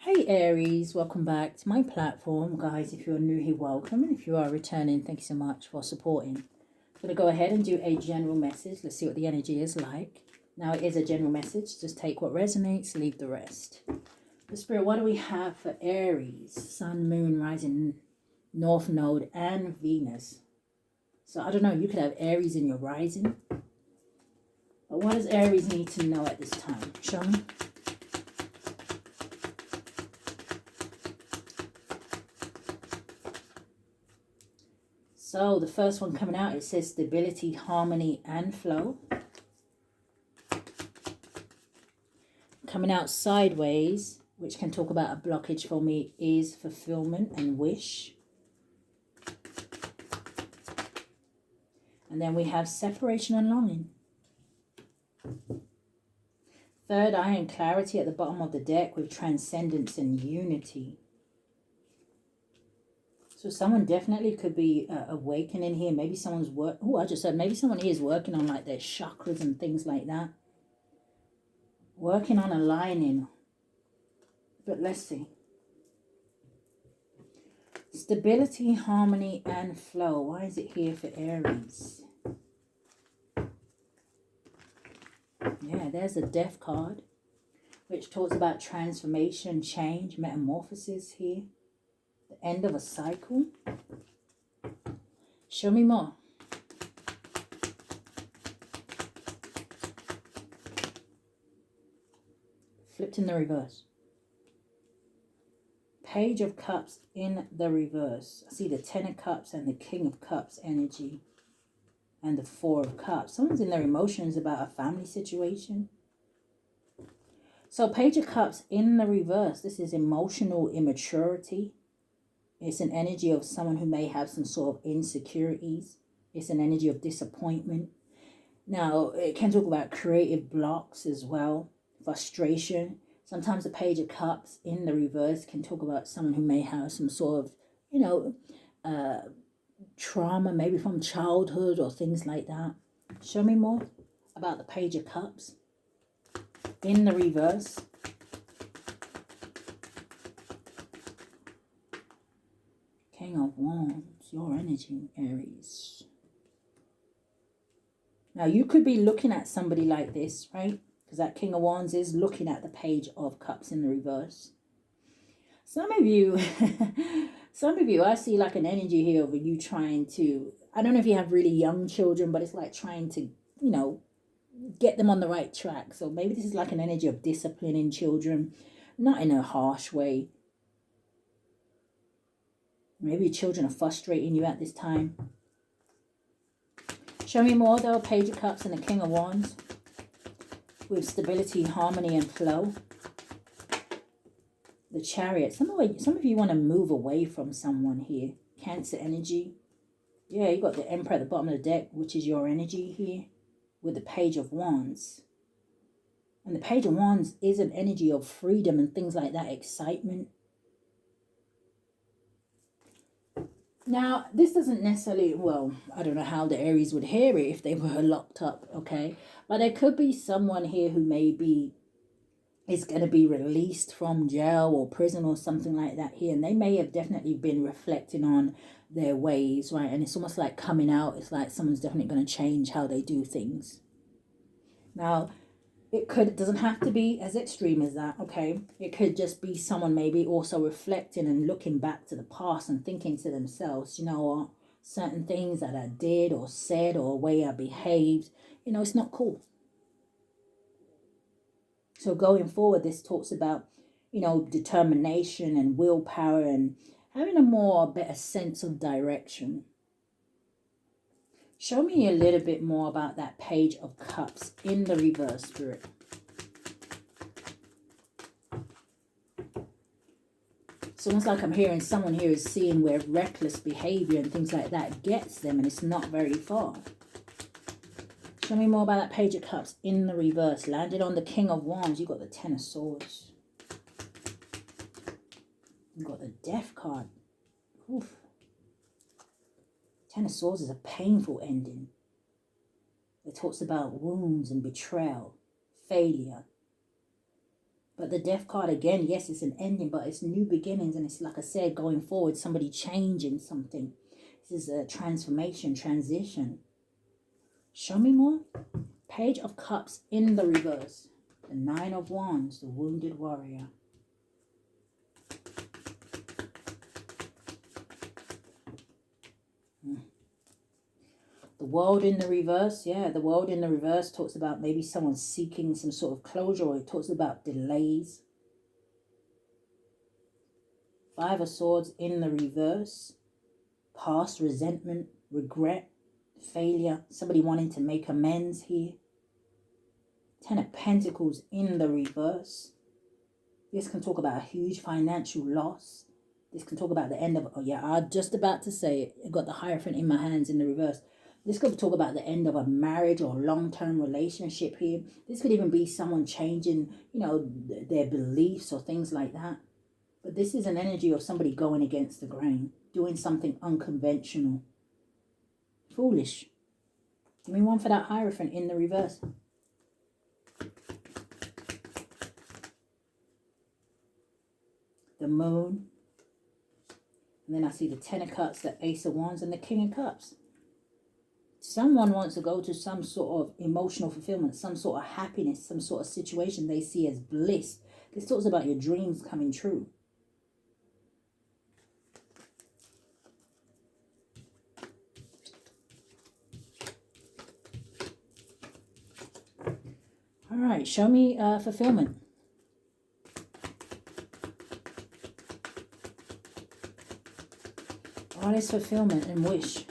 Hey Aries, welcome back to my platform. Guys, if you're new here, welcome. And if you are returning, thank you so much for supporting. I'm going to go ahead and do a general message. Let's see what the energy is like. Now, it is a general message. Just take what resonates, leave the rest. The Spirit, what do we have for Aries? Sun, Moon, Rising, North Node, and Venus. So, I don't know, you could have Aries in your rising. But what does Aries need to know at this time? Show me. So the first one coming out, it says stability, harmony, and flow. Coming out sideways, which can talk about a blockage for me, is fulfillment and wish. And then we have separation and longing. Third eye and clarity at the bottom of the deck with transcendence and unity. So someone definitely could be awakening here. Maybe someone's maybe someone here is working on like their chakras and things like that. Working on aligning. But let's see. Stability, harmony, and flow. Why is it here for Aries? Yeah, there's a Death card, which talks about transformation, change, metamorphosis here. The end of a cycle. Show me more. Flipped in the reverse. Page of Cups in the reverse. I see the Ten of Cups and the King of Cups energy. And the Four of Cups. Someone's in their emotions about a family situation. So Page of Cups in the reverse. This is emotional immaturity. It's an energy of someone who may have some sort of insecurities. It's an energy of disappointment. Now, it can talk about creative blocks as well. Frustration. Sometimes the Page of Cups in the reverse can talk about someone who may have some sort of, trauma, maybe from childhood or things like that. Show me more about the Page of Cups in the reverse. King of Wands, your energy, Aries. Now, you could be looking at somebody like this, right? Because that King of Wands is looking at the Page of Cups in the reverse. Some of you, I see like an energy here of you trying to, I don't know if you have really young children, but it's like trying to, get them on the right track. So maybe this is like an energy of disciplining children, not in a harsh way. Maybe children are frustrating you at this time. Show me more though. Page of Cups and the King of Wands with stability, harmony, and flow. The Chariot. Some of you want to move away from someone here. Cancer energy. Yeah, you got the Emperor at the bottom of the deck, which is your energy here, with the Page of Wands. And the Page of Wands is an energy of freedom and things like that, excitement. Now, this doesn't necessarily, well, I don't know how the Aries would hear it if they were locked up, okay? But there could be someone here who maybe is going to be released from jail or prison or something like that here. And they may have definitely been reflecting on their ways, right? And it's almost like coming out. It's like someone's definitely going to change how they do things. Now, it doesn't have to be as extreme as that, okay? It could just be someone maybe also reflecting and looking back to the past and thinking to themselves, you know what, certain things that I did or said or a way I behaved, it's not cool. So going forward, this talks about, determination and willpower and having a better sense of direction. Show me a little bit more about that Page of Cups in the reverse, Spirit. It's almost like I'm hearing someone here is seeing where reckless behavior and things like that gets them, and it's not very far. Show me more about that Page of Cups in the reverse. Landed on the King of Wands. You've got the Ten of Swords. You've got the Death card. Oof. Ten of Swords is a painful ending. It talks about wounds and betrayal, failure. But the Death card again, yes, it's an ending, but it's new beginnings. And it's like I said, going forward, somebody changing something. This is a transformation, transition. Show me more. Page of Cups in the reverse. The Nine of Wands, the Wounded Warrior. The World in the reverse, yeah, the World in the reverse talks about maybe someone seeking some sort of closure, or it talks about delays. Five of Swords in the reverse. Past resentment, regret, failure, somebody wanting to make amends here. Ten of Pentacles in the reverse. This can talk about a huge financial loss. This can talk about the end of, oh yeah, I'm just about to say it. I got the Hierophant in my hands in the reverse. This could talk about the end of a marriage or long-term relationship here. This could even be someone changing, you know, their beliefs or things like that. But this is an energy of somebody going against the grain, doing something unconventional. Foolish. Give me one for that Hierophant in the reverse. The Moon. And then I see the Ten of Cups, the Ace of Wands, and the King of Cups. Someone wants to go to some sort of emotional fulfillment, some sort of happiness, some sort of situation they see as bliss. This talks about your dreams coming true. All right, show me fulfillment. What is fulfillment and wish?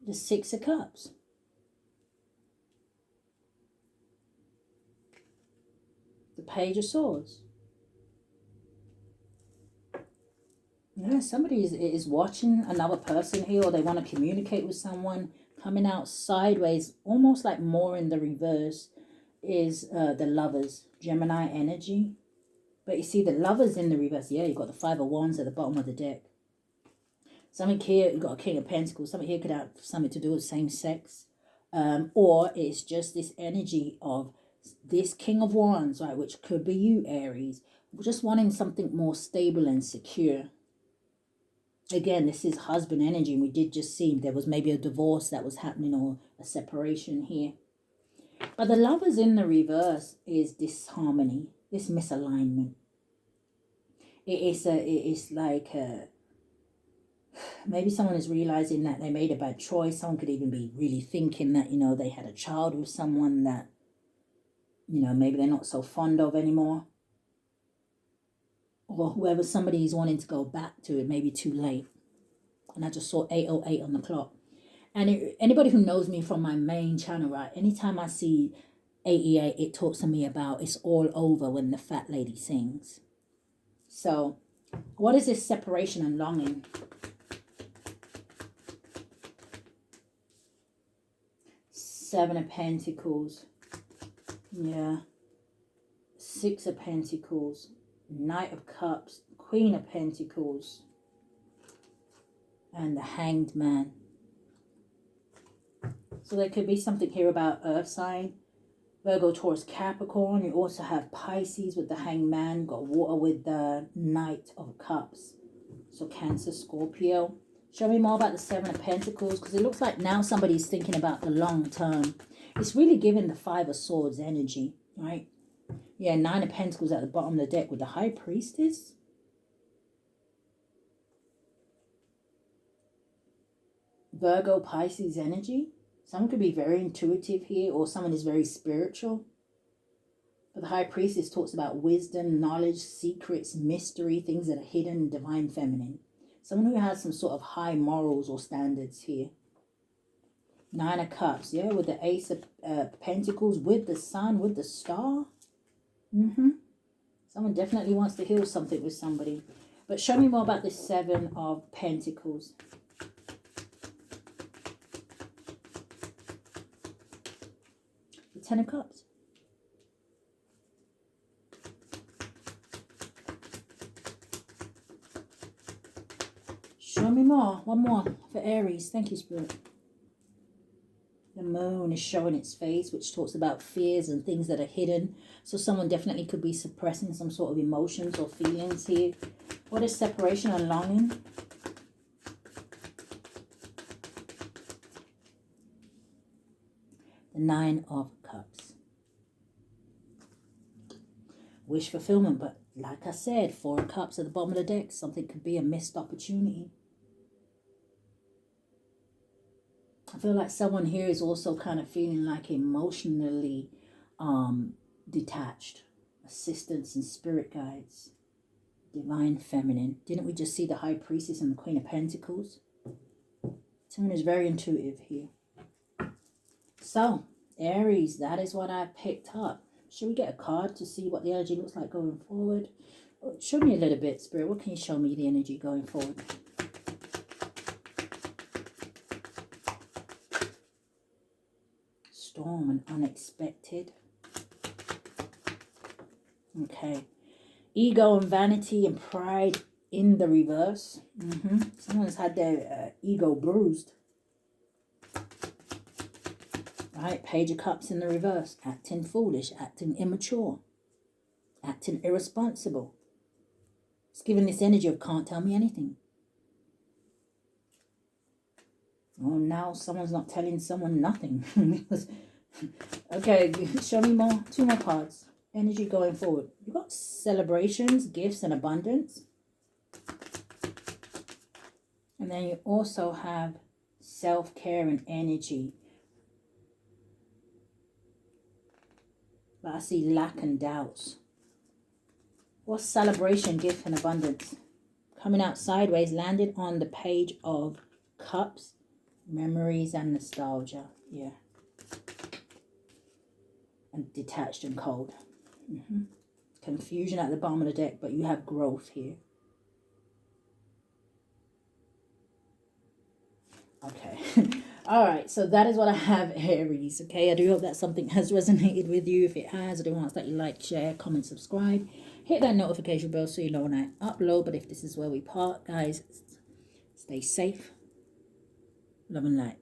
The Six of Cups. The Page of Swords. Yeah, somebody is watching another person here, or they want to communicate with someone. Coming out sideways, almost like more in the reverse, is the Lovers. Gemini energy. But you see the Lovers in the reverse. Yeah, you've got the Five of Wands at the bottom of the deck. Something here, you've got a King of Pentacles. Something here could have something to do with same sex. Or it's just this energy of this King of Wands, right, which could be you, Aries, just wanting something more stable and secure. Again, this is husband energy, and we did just see there was maybe a divorce that was happening or a separation here. But the Lovers in the reverse is disharmony, this misalignment. It's like maybe someone is realizing that they made a bad choice. Someone could even be really thinking that, you know, they had a child with someone that, you know, maybe they're not so fond of anymore. Or whoever somebody is wanting to go back to, it may be too late. And I just saw 8:08 on the clock. And anybody who knows me from my main channel, right, anytime I see 88, it talks to me about it's all over when the fat lady sings. So what is this separation and longing? Seven of Pentacles. Yeah. Six of Pentacles. Knight of Cups. Queen of Pentacles. And the Hanged Man. So there could be something here about Earth sign. Virgo, Taurus, Capricorn. You also have Pisces with the Hanged Man. Got water with the Knight of Cups. So Cancer, Scorpio. Show me more about the Seven of Pentacles, because it looks like now somebody's thinking about the long term. It's really giving the Five of Swords energy, right? Yeah, Nine of Pentacles at the bottom of the deck with the High Priestess. Virgo, Pisces energy. Someone could be very intuitive here, or someone is very spiritual. But the High Priestess talks about wisdom, knowledge, secrets, mystery, things that are hidden, divine feminine. Someone who has some sort of high morals or standards here. Nine of Cups, yeah, with the Ace of Pentacles, with the Sun, with the Star. Someone definitely wants to heal something with somebody. But show me more about the Seven of Pentacles. The Ten of Cups. Show me more. One more for Aries. Thank you, Spirit. The moon is showing its face, which talks about fears and things that are hidden. So someone definitely could be suppressing some sort of emotions or feelings here. What is separation and longing? The Nine of Cups. Wish fulfillment, but like I said, Four of Cups at the bottom of the deck. Something could be a missed opportunity. I feel like someone here is also kind of feeling like emotionally detached. Assistance and spirit guides. Divine feminine. Didn't we just see the High Priestess and the Queen of Pentacles? Someone is very intuitive here. So, Aries, that is what I picked up. Should we get a card to see what the energy looks like going forward? Show me a little bit, Spirit. What can you show me the energy going forward? Storm and unexpected. Okay. Ego and vanity and pride in the reverse. Someone's had their ego bruised. Right, Page of Cups in the reverse. Acting foolish, acting immature, acting irresponsible. It's giving this energy of can't tell me anything. Oh, now someone's not telling someone nothing. Okay, show me more. Two more cards. Energy going forward. You've got celebrations, gifts, and abundance. And then you also have self-care and energy. But I see lack and doubts. What's celebration, gift, and abundance? Coming out sideways, landed on the Page of Cups. Memories and nostalgia. Yeah. And detached and cold. Confusion at the bottom of the deck, but you have growth here. Okay. All right, so that is what I have, Aries. Okay, I do hope that something has resonated with you. If it has, I do ask that you like, share, comment, subscribe. Hit that notification bell so you know when I upload. But if this is where we part, guys, stay safe. Love and light.